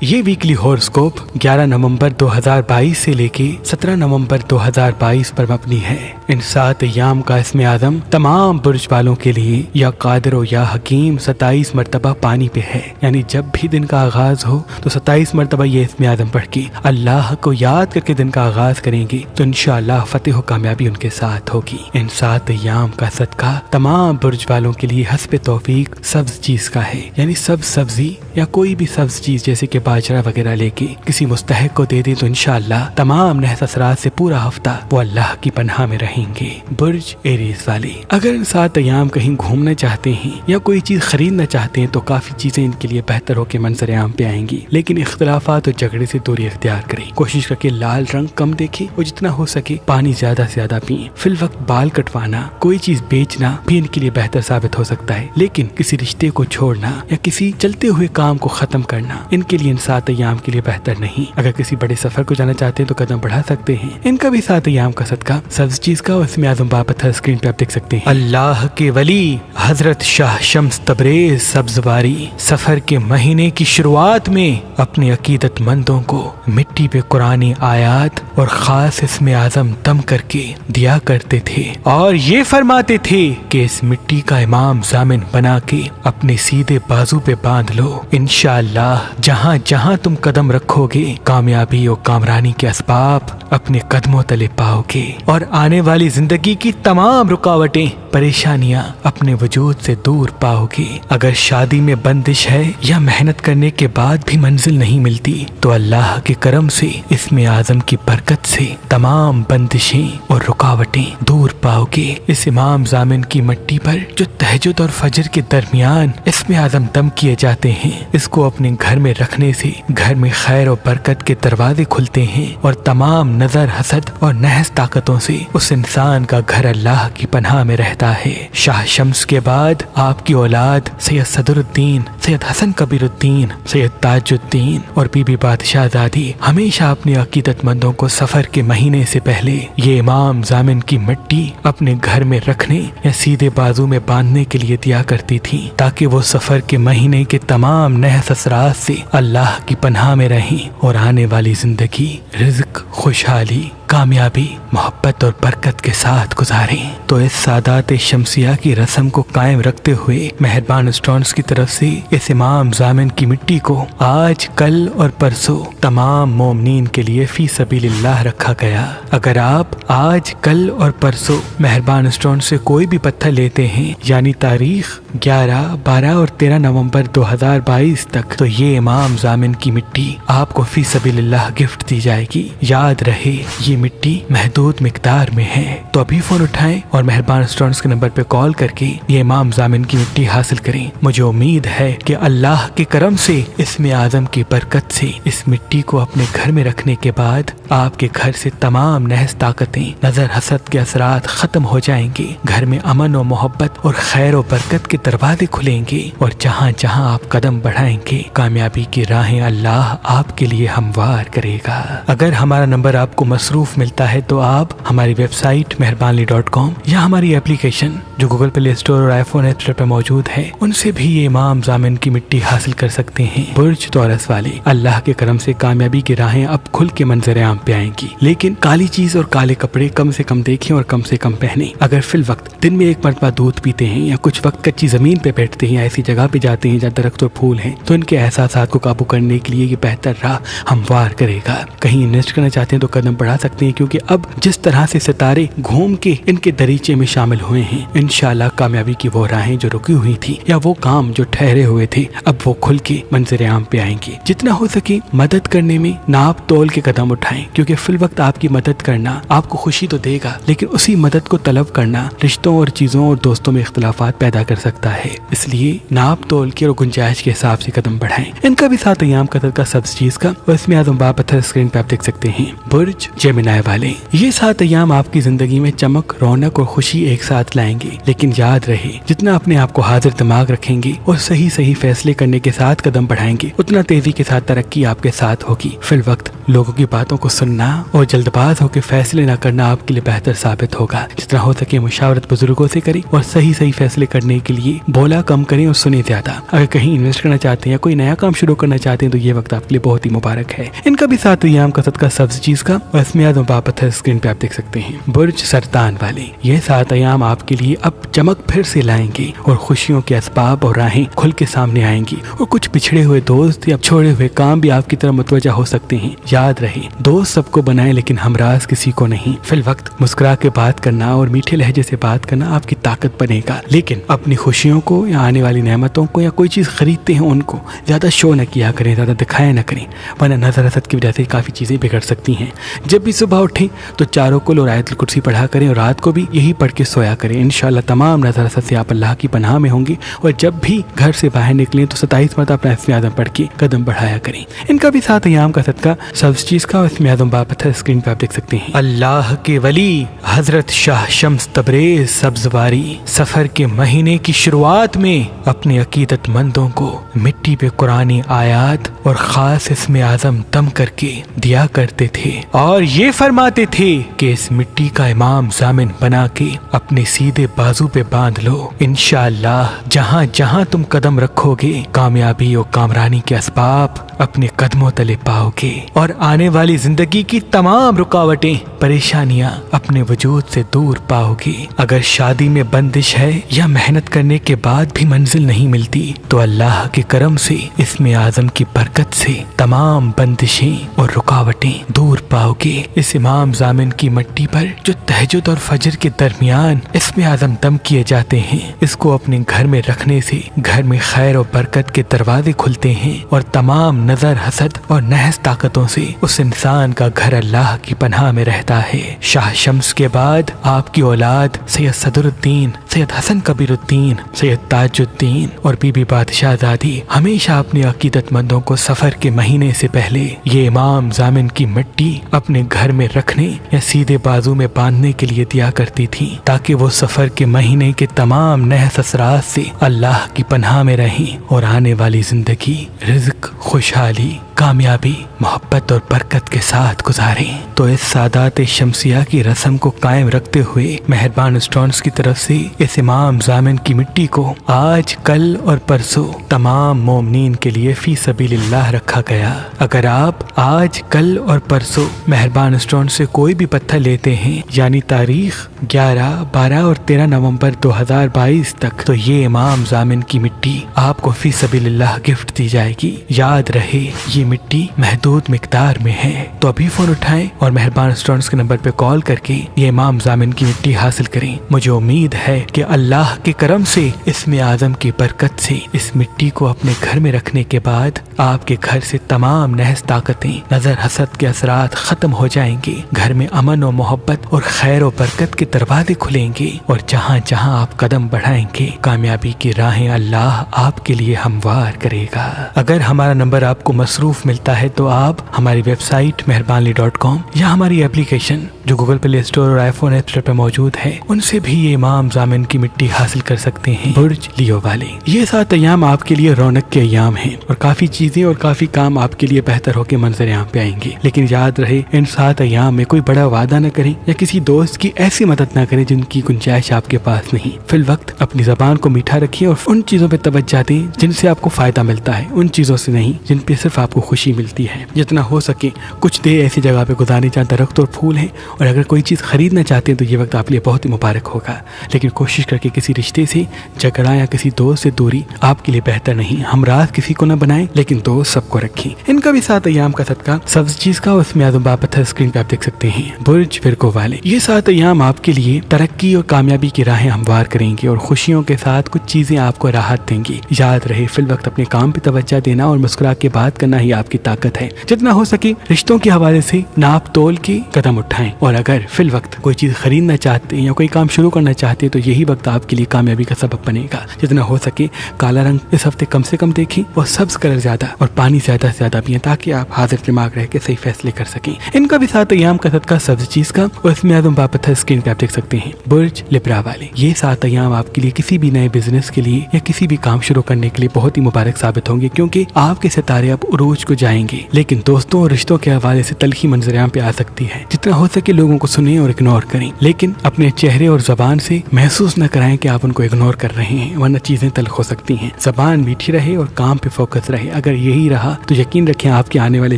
یہ ویکلی ہورسکوپ 11 نومبر 2022 سے لے کے 17 نومبر 2022 پر مبنی ہے۔ ان 7 ایام کا اسم اعظم تمام برج والوں کے لیے یا قادر و یا حکیم 27 مرتبہ پانی پہ ہے، یعنی جب بھی دن کا آغاز ہو تو 27 مرتبہ یہ اسم اعظم پڑھ کے اللہ کو یاد کر کے دن کا آغاز کریں گے تو انشاءاللہ فتح و کامیابی ان کے ساتھ ہوگی۔ ان 7 ایام کا صدقہ تمام برج والوں کے لیے حسب توفیق سبز چیز کا ہے، یعنی سبزی یا کوئی بھی سبز چیز جیسے کہ باجرہ وغیرہ لے کے کسی مستحق کو دے دے تو انشاءاللہ تمام نحس اثرات سے پورا ہفتہ وہ اللہ کی پناہ میں رہیں گے۔ برج ایریز والے اگر ان 7 ایام کہیں گھومنا چاہتے ہیں یا کوئی چیز خریدنا چاہتے ہیں تو کافی چیزیں ان کے لیے بہتر ہو کے منظر عام پہ آئیں گی، لیکن اختلافات اور جھگڑے سے دوری اختیار کریں۔ کوشش کر کے لال رنگ کم دیکھیں اور جتنا ہو سکے پانی زیادہ سے زیادہ پئیں۔ فی الوقت بال کٹوانا، کوئی چیز بیچنا بھی ان کے لیے بہتر ثابت ہو سکتا ہے، لیکن کسی رشتے کو چھوڑنا یا کسی چلتے ہوئے کام کو ختم کرنا ان کے لیے ان 7 ایام کے لیے بہتر نہیں۔ اگر کسی بڑے سفر کو جانا چاہتے ہیں تو قدم بڑھا سکتے ہیں۔ ان کا بھی 7 ایام کا صدقہ سبز چیز کا اس میں اعظم بابت ہے، اسکرین پہ آپ دیکھ سکتے ہیں۔ اللہ کے ولی حضرت شاہ شمس تبریز سبزواری سفر کے مہینے کی شروعات میں اپنے عقیدت مندوں کو مٹی پہ قرآن آیات اور خاص اسم اعظم دم کر کے دیا کرتے تھے اور یہ فرماتے تھے کہ اس مٹی کا امام ضامن بنا کے اپنے سیدھے بازو پہ باندھ لو، انشاءاللہ جہاں جہاں تم قدم رکھو گے کامیابی اور کامرانی کے اسباب اپنے قدموں تلے پاؤ گے اور آنے والی زندگی کی تمام رکاوٹیں پریشانیاں اپنے وجود سے دور پاؤ گے۔ اگر شادی میں بندش ہے یا محنت کرنے کے بعد بھی منزل نہیں ملتی تو اللہ کے کرم سے اسم اعظم کی برکت سے تمام بندشیں اور رکاوٹیں دور پاؤ گے۔ اس امام ضامن کی مٹی پر جو تہجد اور فجر کے درمیان اسم اعظم دم کیے جاتے ہیں، اس کو اپنے گھر میں رکھنے سے گھر میں خیر و برکت کے دروازے کھلتے ہیں اور تمام نظر، حسد اور نحس طاقتوں سے اس انسان کا گھر اللہ کی پناہ میں رہتا ہے۔ شاہ شمس کے بعد آپ کی اولاد سید صدر الدین، سید حسن کبیر الدین، سید تاج الدین اور بی بی بادشاہ زادی ہمیشہ اپنے عقیدت مندوں کو سفر کے مہینے سے پہلے یہ امام ضامن کی مٹی اپنے گھر میں رکھنے یا سیدھے بازو میں باندھنے کے لیے دیا کرتی تھی تاکہ وہ سفر کے مہینے کے تمام نحس اثرات سے اللہ کی پناہ میں رہیں اور آنے والی زندگی رزق، خوشحالی، کامیابی، محبت اور برکت کے ساتھ گزاریں۔ تو اس سادات شمسیہ کی رسم کو قائم رکھتے ہوئے مہربان اسٹونز کی طرف سے اس امام ضامن کی مٹی کو آج، کل اور پرسوں تمام مومنین کے لیے فی سبیل اللہ رکھا گیا۔ اگر آپ آج، کل اور پرسوں مہربان اسٹون سے کوئی بھی پتھر لیتے ہیں، یعنی تاریخ 11، 12 اور 13 نومبر 2022 تک، تو یہ امام ضامن کی مٹی آپ کو فی سبیل اللہ گفٹ دی جائے گی۔ یاد رہے یہ مٹی محدود مقدار میں ہے، تو ابھی فون اٹھائیں اور مہربان اسٹونز کے نمبر پہ کال کر کے یہ امام ضامن کی مٹی حاصل کریں۔ مجھے امید ہے کہ اللہ کے کرم سے اسم اعظم کی برکت سے اس مٹی کو اپنے گھر میں رکھنے کے بعد آپ کے گھر سے تمام نحس طاقتیں، نظر، حسد کے اثرات ختم ہو جائیں گے، گھر میں امن و محبت اور خیر و برکت کے دروازے کھلیں گے اور جہاں جہاں آپ قدم بڑھائیں گے کامیابی کی راہیں اللہ آپ کے لیے ہموار کرے گا۔ اگر ہمارا نمبر آپ کو مصروف ملتا ہے تو آپ ہماری ویب سائٹ مہربانلی.com یا ہماری اپلیکیشن جو گوگل پلے اسٹور اور آئی فون ایپ اسٹور پہ موجود ہے ان سے بھی یہ امام ضامن کی مٹی حاصل کر سکتے ہیں۔ برج توراس والے اللہ کے کرم سے کامیابی کی راہیں اب کھل کے منظر عام پہ آئیں گی، لیکن کالی چیز اور کالے کپڑے کم سے کم دیکھیں اور کم سے کم پہنیں۔ اگر فی الوقت دن میں 1 مرتبہ دودھ پیتے ہیں یا کچھ وقت کچی زمین پہ بیٹھتے ہیں یا ایسی جگہ پہ جاتے ہیں جہاں درخت اور پھول ہیں تو ان کے احساسات کو قابو کرنے کے لیے یہ بہتر راہ ہموار کرے گا۔ کہیں انویسٹ کرنا چاہتے ہیں تو قدم بڑھا سکتے ہیں، کیونکہ اب جس طرح سے ستارے گھوم کے ان کے دریچے میں شامل ہوئے ہیں انشاءاللہ کامیابی کی وہ راہیں جو رکی ہوئی تھی یا وہ کام جو ٹھہرے ہوئے تھے اب وہ کھل کے منظر عام پہ آئیں گے۔ جتنا ہو سکے مدد کرنے میں ناپ تول کے قدم اٹھائیں، کیونکہ فی الوقت آپ کی مدد کرنا آپ کو خوشی تو دے گا لیکن اسی مدد کو طلب کرنا رشتوں اور چیزوں اور دوستوں میں اختلافات پیدا کر سکتا ہے، اس لیے ناپ تول کے اور گنجائش کے حساب سے قدم بڑھائیں۔ ان کا بھی 7 ایام کا صدقہ سبز چیز کا اور اس میں اعظم باب پتھر اسکرین پہ آپ دیکھ سکتے ہیں۔ برج جیمنائی جملائے والے، یہ 7 ایام آپ کی زندگی میں چمک، رونق اور خوشی ایک ساتھ لائیں گے، لیکن یاد رہے جتنا اپنے آپ کو حاضر دماغ رکھیں گے اور صحیح فیصلے کرنے کے ساتھ قدم بڑھائیں گے، اتنا تیزی کے ساتھ ترقی آپ کے ساتھ ہوگی۔ فی الوقت لوگوں کی باتوں کو سننا اور جلد باز ہو کے فیصلے نہ کرنا آپ کے لیے بہتر ثابت ہوگا۔ جتنا ہو سکے مشاورت بزرگوں سے کریں اور صحیح فیصلے کرنے کے لیے بولا کم کریں اور سنیں زیادہ۔ اگر کہیں انویسٹ کرنا چاہتے ہیں یا کوئی نیا کام شروع کرنا چاہتے ہیں تو یہ وقت آپ کے لیے بہت ہی مبارک ہے۔ ان کا بھی 7 ایام کا صدقہ سبز چیز کا اور اسم اعظم بابت ہے، اسکرین پہ آپ دیکھ سکتے ہیں۔ برج سرطان والے، یہ 7 ایام آپ کے لیے اب چمک پھر سے لائیں گے اور خوشیوں کے اسباب اور راہیں کھل کے سامنے آئیں گی، اور کچھ پچھڑے ہوئے دوست یا چھوڑے ہوئے کام بھی آپ کی طرف متوجہ ہو سکتے ہیں۔ یاد رہے دوست سب کو بنائیں لیکن ہمراز کسی کو نہیں۔ فی الوقت مسکرا کے بات کرنا اور میٹھے لہجے سے بات کرنا آپ کی طاقت بنے گا، لیکن اپنی خوشیوں کو یا آنے والی نعمتوں کو یا کوئی چیز خریدتے ہیں ان کو زیادہ شو نہ کیا کریں، زیادہ دکھایا نہ کریں، ورنہ نظر حسد کی وجہ سے کافی چیزیں بگڑ سکتی ہیں۔ جب بھی صبح اٹھیں تو چاروں کل اور آیت الکرسی پڑھا کریں اور رات کو بھی یہی پڑھ کے سویا کریں۔ انشاءاللہ تمام نظر حسد سے آپ اللہ کی پناہ میں ہوں گے، اور جب بھی گھر سے باہر نکلیں تو 27 مرتبہ اپنا اسم اعظم پڑھ کے قدم بڑھایا کریں۔ ان کا بھی 7 ایام کا صدقہ سبز چیز کا اور اسم اعظم باب ہے، اسکرین پہ آپ دیکھ سکتے ہیں۔ اللہ کے ولی حضرت شاہ شمس تبریز سبزواری سفر کے مہینے کی شروعات میں اپنے عقیدت مندوں کو مٹی پہ قرآنی آیات اور خاص اسم اعظم دم کر کے دیا کرتے تھے، اور یہ فرماتے تھے کہ اس مٹی کا امام ضامن بنا کے اپنے سیدھے بازو پہ باندھ لو، انشاءاللہ جہاں جہاں تم قدم رکھو گے کامیابی اور کامرانی کے اسباب اپنے قدموں تلے پاؤ گے، اور آنے والی زندگی کی تمام رکاوٹیں پریشانیاں اپنے وجود سے دور پاؤ گے۔ اگر شادی میں بندش ہے یا محنت کرنے کے بعد بھی منزل نہیں ملتی تو اللہ کے کرم سے اسم اعظم کی برکت سے تمام بندشیں اور رکاوٹیں دور پاؤ گے۔ اس امام ضامن کی مٹی پر جو تہجد اور فجر کے درمیان اسم اعظم دم کیے جاتے ہیں، اس کو اپنے گھر میں رکھنے سے گھر میں خیر و برکت کے دروازے کھلتے ہیں، اور تمام نظر حسد اور نحس طاقتوں سے اس انسان کا گھر اللہ کی پناہ میں رہتا ہے۔ شاہ شمس کے بعد آپ کی اولاد سید صدر الدین، سید حسن کبیر الدین، سید تاج الدین اور بی بی بادشاہ زادی ہمیشہ اپنے عقیدت مندوں کو سفر کے مہینے سے پہلے یہ امام ضامن کی مٹی اپنے گھر میں رکھنے یا سیدھے بازو میں باندھنے کے لیے دیا کرتی تھی، تاکہ وہ سفر کے مہینے کے تمام نحس اثرات سے اللہ کی پناہ میں رہیں اور آنے والی زندگی رزق، خوشحالی، کامیابی، محبت اور برکت کے ساتھ گزاریں۔ تو اس سادات شمسیہ کی رسم کو قائم رکھتے ہوئے مہربان اسٹونز کی طرف سے اس امام ضامن کی مٹی کو آج، کل اور پرسوں تمام مومنین کے لیے فی سبیل اللہ رکھا گیا۔ اگر آپ آج، کل اور پرسوں مہربان اسٹون سے کوئی بھی پتھر لیتے ہیں، یعنی تاریخ 11، 12 اور 13 نومبر 2022 تک، تو یہ امام ضامن کی مٹی آپ کو فی سبیل اللہ گفٹ دی جائے گی۔ یاد رہے یہ مٹی محدود مقدار میں ہے، تو ابھی فون اٹھائیں اور مہربان اسٹونز کے نمبر پہ کال کر کے یہ امام ضامن کی مٹی حاصل کریں۔ مجھے امید ہے کہ اللہ کے کرم سے اسم اعظم کی برکت سے اس مٹی کو اپنے گھر میں رکھنے کے بعد آپ کے گھر سے تمام نحس طاقتیں، نظر حسد کے اثرات ختم ہو جائیں گے، گھر میں امن و محبت اور خیر و برکت کے دروازے کھلیں گے، اور جہاں جہاں آپ قدم بڑھائیں گے کامیابی کی راہیں اللہ آپ کے لیے ہموار کرے گا۔ اگر ہمارا نمبر آپ کو مصروف ملتا ہے تو آپ ہماری ویب سائٹ مہربانلی.com یا ہماری اپلیکیشن جو گوگل پلے اسٹور اور آئی فون ایپ اسٹور پہ موجود ہے ان سے بھی یہ امام ضامن کی مٹی حاصل کر سکتے ہیں۔ برج لیو والے، یہ 7 ایام آپ کے لیے رونق کے ایام ہیں، اور کافی چیزیں اور کافی کام آپ کے لیے بہتر ہو کے منظر عام پہ آئیں گے، لیکن یاد رہے ان 7 ایام میں کوئی بڑا وعدہ نہ کریں یا کسی دوست کی ایسی مدد نہ کریں جن کی گنجائش آپ کے پاس نہیں۔ فی الوقت اپنی زبان کو میٹھا رکھیں اور ان چیزوں پہ توجہ دیں جن سے آپ کو فائدہ ملتا ہے، ان چیزوں سے نہیں جن پہ صرف آپ کو خوشی ملتی ہے۔ جتنا ہو سکے کچھ دیر ایسی جگہ پہ گزاریں جہاں درخت اور پھول ہیں، اور اگر کوئی چیز خریدنا چاہتے ہیں تو یہ وقت آپ لیے بہت ہی مبارک ہوگا، لیکن کوشش کر کے کسی رشتے سے جھگڑا یا کسی دوست سے دوری آپ کے لیے بہتر نہیں۔ ہمراز کسی کو نہ بنائیں لیکن دوست سب کو رکھیں۔ ان کا بھی 7 ایام کا صدقہ سبز چیز کا اس میں اعظم بابت ہے، اسکرین پہ آپ دیکھ سکتے ہیں۔ برج فرقو والے، یہ 7 ایام آپ کے لیے ترقی اور کامیابی کی راہیں ہموار کریں گے، اور خوشیوں کے ساتھ کچھ چیزیں آپ کو راحت دیں گی۔ یاد رہے فی الوقت اپنے کام پہ توجہ دینا اور مسکرا کے بات کرنا ہی آپ کی طاقت ہے۔ جتنا ہو سکے رشتوں کے حوالے سے ناپ تول کے قدم اٹھائیں، اور اگر فی الوقت کوئی چیز خریدنا چاہتے ہیں یا کوئی کام شروع کرنا چاہتے ہیں تو یہی وقت آپ کے لیے کامیابی کا سبب بنے گا۔ جتنا ہو سکے کالا رنگ اس ہفتے کم سے کم دیکھیں، اور سبز کلر زیادہ اور پانی زیادہ سے زیادہ پئیں تاکہ آپ حاضر دماغ رہ کے صحیح فیصلے کر سکیں۔ ان کا بھی 7 ایام کا صدقہ سبز چیز کا، اور اس میں اعظم بابت ہے اسکرین پہ آپ دیکھ سکتے ہیں برج لبرا والے۔ یہ 7 ایام آپ کے لیے کسی بھی نئے بزنس کے لیے یا کسی بھی کام شروع کرنے کے لیے بہت ہی مبارک ثابت ہوں گے، کیونکہ آپ کے ستارے اب عروج کو جائیں گے، لیکن دوستوں اور رشتوں کے حوالے سے تلخی منظر پہ آ سکتی ہے۔ جتنا ہو سکے لوگوں کو سنیں اور اگنور کریں، لیکن اپنے چہرے اور زبان سے محسوس نہ کرائیں کہ آپ ان کو اگنور کر رہے ہیں، ورنہ چیزیں تلخ ہو سکتی ہیں۔ زبان میٹھی رہے اور کام پہ فوکس رہے۔ اگر یہی رہا تو یقین رکھیں آپ کے آنے والے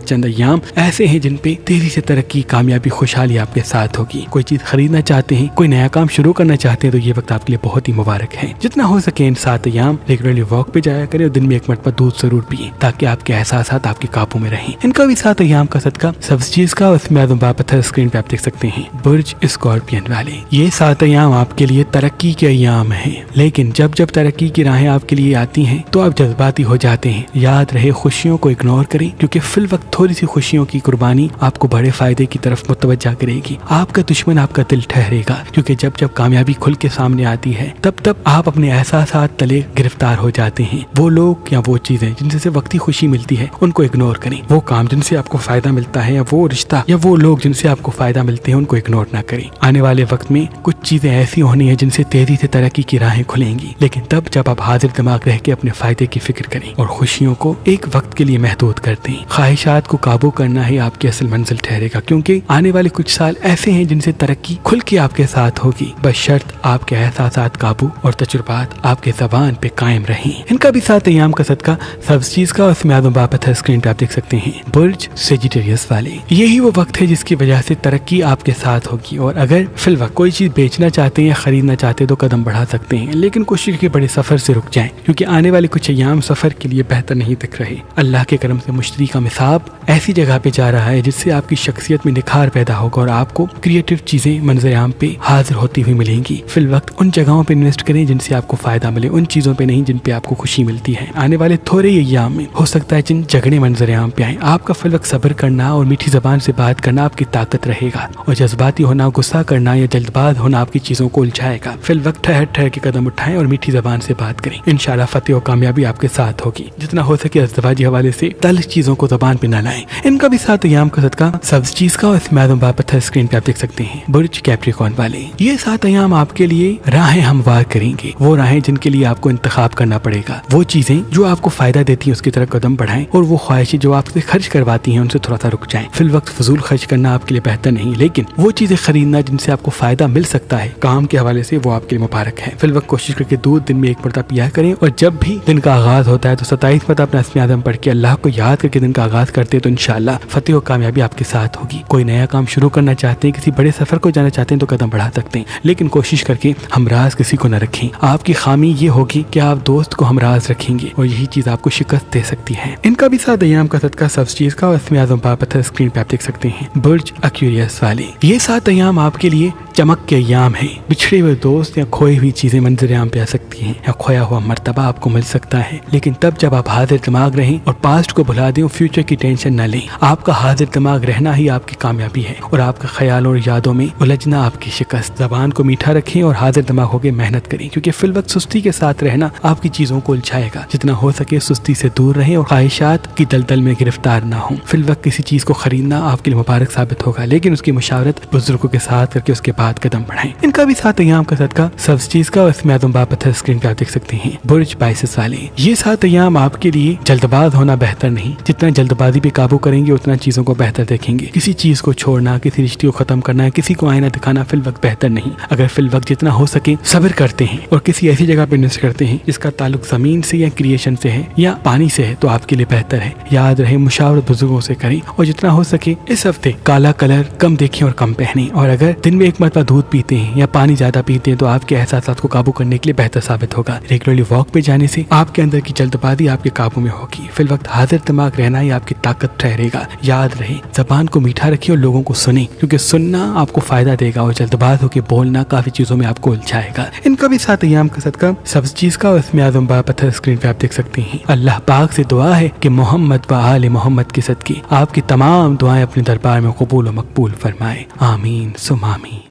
چند ایام ایسے ہیں جن پہ تیزی سے ترقی، کامیابی، خوشحالی آپ کے ساتھ ہوگی۔ کوئی چیز خریدنا چاہتے ہیں، کوئی نیا کام شروع کرنا چاہتے ہیں تو یہ وقت آپ کے لیے بہت ہی مبارک ہے۔ جتنا ہو سکے ان 7 ایام ریگولرلی واک پہ جایا کریں اور دن میں 1 مرتبہ دودھ ضرور پئیں تاکہ آپ کے احساسات آپ کے قابو میں رہیں۔ ان کا بھی 7 ایام کا صدقہ سبز چیز کا، اس میں اعظم بابت ہے اسکرین پہ آپ دیکھ سکتے ہیں برج اسکارپین والے۔ یہ 7 ایام آپ کے لیے ترقی کے ایام ہیں، لیکن جب جب ترقی کی راہیں آپ کے لیے آتی ہیں تو آپ جذباتی ہو جاتے ہیں۔ یاد رہے خوشیوں کو اگنور کریں، کیونکہ فی الوقت تھوڑی سی خوشیوں کی قربانی آپ کو بڑے فائدے کی طرف متوجہ کرے گی۔ آپ کا دشمن آپ کا دل ٹھہرے گا، کیونکہ جب جب کامیابی کھل کے سامنے آتی ہے تب تب آپ اپنے احساسات تلے گرفتار ہو جاتے ہیں۔ وہ لوگ یا وہ چیزیں جن سے وقتی خوشی ملتی ہے ان کو اگنور کریں۔ وہ کام جن سے آپ کو فائدہ ملتا ہے یا وہ رشتہ یا وہ لوگ جن سے آپ کو فائدہ ملتے ہیں ان کو اگنور نہ کریں۔ آنے والے وقت میں کچھ چیزیں ایسی ہونی ہیں جن سے تیزی سے ترقی کی راہیں کھلیں گی، لیکن تب جب آپ حاضر دماغ رہ کے اپنے فائدے کی فکر کریں اور خوشیوں کو ایک وقت کے لیے محدود کر دیں۔ خواہشات کو قابو کرنا ہی آپ کی اصل منزل ٹھہرے گا، کیونکہ آنے والے کچھ سال ایسے ہیں جن سے ترقی کھل کے آپ کے ساتھ ہوگی، بشرط آپ کے احساسات قابو اور تجربات آپ کے زبان پہ قائم رہیں۔ ان کا بھی 7 ایام کا صدقہ سبز چیز کا، اس میں اعظم بابت ہے اسکرین پہ آپ دیکھ سکتے ہیں برج سیجیٹیریس والے۔ یہی وہ وقت ہے جس کی وجہ سے ترقی آپ کے ساتھ ہوگی، اور اگر فی الوقت کوئی چیز بیچنا چاہتے ہیں یا خریدنا چاہتے ہیں تو قدم بڑھا سکتے ہیں، لیکن کوشش کے بڑے سفر سے رک جائیں، کیونکہ آنے والے کچھ ایام سفر کے لیے بہتر نہیں دکھ رہے۔ اللہ کے کرم سے مشتری کا نصاب ایسی جگہ پہ جا رہا ہے جس سے آپ کی شخصیت میں نکھار پیدا ہوگا اور آپ کو کریٹو چیزیں منظر عام پہ حاضر ہوتی ہوئی ملیں گی۔ فی الوقت ان جگہوں پہ انویسٹ کریں جن سے آپ کو فائدہ ملے، ان چیزوں پہ نہیں جن پہ آپ کو خوشی ملتی ہے۔ آنے والے تھوڑے ایام میں ہو سکتا ہے جن جھگڑے منظر عام پہ آئیں، آپ کا فی الوقت صبر کرنا اور میٹھی زبان سے بات کرنا آپ کی طاقت رہے گا، اور جذباتی ہونا، غصہ کرنا یا جلد باز ہونا آپ کی چیزوں کو الجھائے گا۔ فی الوقت ٹھہر ٹھہر کے قدم اٹھائیں اور میٹھی زبان سے بات کریں، انشاءاللہ فتح و کامیابی آپ کے ساتھ ہوگی۔ جتنا ہو سکے ازدواجی حوالے سے تلخ چیزوں کو زبان پہ نہ لائیں۔ ان کا بھی 7 ایام کا صدقہ سبز چیز کا، اس میں اعظم بابت ہے اسکرین پہ آپ دیکھ سکتے ہیں برج کیپریکارن والے۔ یہ 7 ایام آپ کے لیے راہیں ہموار کریں گے، وہ راہیں جن کے لیے آپ کو انتخاب کرنا پڑے گا۔ وہ چیزیں جو آپ کو فائدہ دیتی ہیں اس کی طرف قدم بڑھائیں، اور وہ خواہشیں جو آپ سے خرچ کرواتی ہیں ان سے تھوڑا سا رک جائیں۔ فی الوقت فضول خرچ کرنا آپ کے لیے بہتر نہیں، لیکن وہ چیزیں خریدنا جن سے آپ کو فائدہ مل سکتا ہے کام کے حوالے سے وہ آپ کے لیے مبارک ہے۔ فی الوقت کوشش کر کے دودھ دن میں 1 مرتبہ پیا کریں، اور جب بھی دن کا آغاز ہوتا ہے تو 27 مرتبہ اپنا اسم اعظم پڑھ کے اللہ کو یاد کر کے دن کا آغاز کرتے ہیں تو انشاءاللہ فتح و کامیابی آپ کے ساتھ ہوگی۔ کوئی نیا کام شروع کرنا چاہتے ہیں، کسی بڑے سفر کو جانا چاہتے ہیں تو قدم بڑھا سکتے ہیں، لیکن کوشش کر کے ہمراز کسی کو نہ رکھیں۔ آپ کی خامی یہ ہوگی کہ آپ دوست کو ہمراز رکھیں گے اور یہی چیز آپ کو شکست دے سکتی ہے۔ ان کا بھی 7 ایام کا صدقہ سبز چیز کا، اسم اعظم بابت ہے اسکرین پہ آپ دیکھ سکتے ہیں برج ایکویریس والے۔ یہ 7 ایام آپ کے لیے چمک کے ایام ہیں۔ بچھڑے ہوئے دوست یا کھوئی ہوئی چیزیں منظر عام پہ آ سکتی ہیں، یا کھویا ہوا مرتبہ آپ کو مل سکتا ہے، لیکن تب جب آپ حاضر دماغ رہیں اور پاسٹ کو بھلا دیں اور فیوچر کی ٹینشن نہ لیں۔ آپ کا حاضر دماغ رہنا ہی آپ کی کامیابی ہے، اور آپ کا خیالوں اور یادوں میں الجھنا آپ کی شکست۔ زبان کو میٹھا رکھیں اور حاضر دماغ ہو کے محنت کریں، کیونکہ فی الوقت سستی کے ساتھ رہنا آپ کی چیزوں کو الجھائے گا۔ جتنا ہو سکے سستی سے دور رہیں اور خواہشات کی دلدل میں گرفتار نہ ہوں۔ فی الوقت کسی چیز کو خریدنا آپ کے لیے مبارک ثابت ہوگا، لیکن اس کی مشاورت بزرگوں کے ساتھ کر کے اس کے بعد قدم بڑھائیں۔ ان کا بھی 7 ایام کا صدقہ سبز چیز کا، اس میں اعظم بابت ہے اسکرین پہ آپ دیکھ سکتے ہیں برج پائسس والے۔ یہ 7 ایام آپ کے لیے جلد باز ہونا بہتر نہیں، جتنا جلد بازی پہ قابو کریں گے اتنا چیزوں کو بہتر دیکھیں گے۔ کسی چیز کو چھوڑنا، کسی رشتے کو ختم کرنا، کسی کو آئینہ دکھانا فی الوقت بہتر نہیں۔ اگر فی الوقت جتنا ہو سکے صبر کرتے ہیں اور کسی ایسی جگہ پہ انویسٹ کرتے ہیں جس کا تعلق زمین سے یا کریشن سے ہے یا پانی سے ہے تو آپ کے لیے بہتر ہے۔ یاد رہے مشاورت بزرگوں سے کریں، اور جتنا ہو سکے اس ہفتے کالا کلر کم دیکھیں اور کم پہنیں، اور اگر دن میں 1 مرتبہ دودھ پیتے ہیں یا پانی زیادہ پیتے ہیں تو آپ کے احساسات کو قابو کرنے کے لیے بہتر ثابت ہوگا۔ ریگولرلی واک پہ جانے سے آپ کے اندر کی جلد بازی آپ کے قابو میں ہوگی۔ فی الوقت حاضر دماغ رہنا ہی آپ کی طاقت ٹھہرے گا۔ یاد رہے زبان کو میٹھا رکھیں اور لوگوں کو سنیں، کیونکہ سننا آپ کو فائدہ دے گا، اور جلد باز ہو کے بولنا کافی چیزوں میں آپ کو الجھائے گا۔ ان کا بھی 7 ایام کا صدقہ سبز چیز کا، اس میں اعظم بابت ہے اسکرین پہ آپ دیکھ سکتے ہیں۔ اللہ پاک سے دعا ہے کہ محمد محمد و آل محمد کے صدقے آپ کی تمام دعائیں اپنے دربار میں قبول و مقبول فرمائے، آمین ثم آمین۔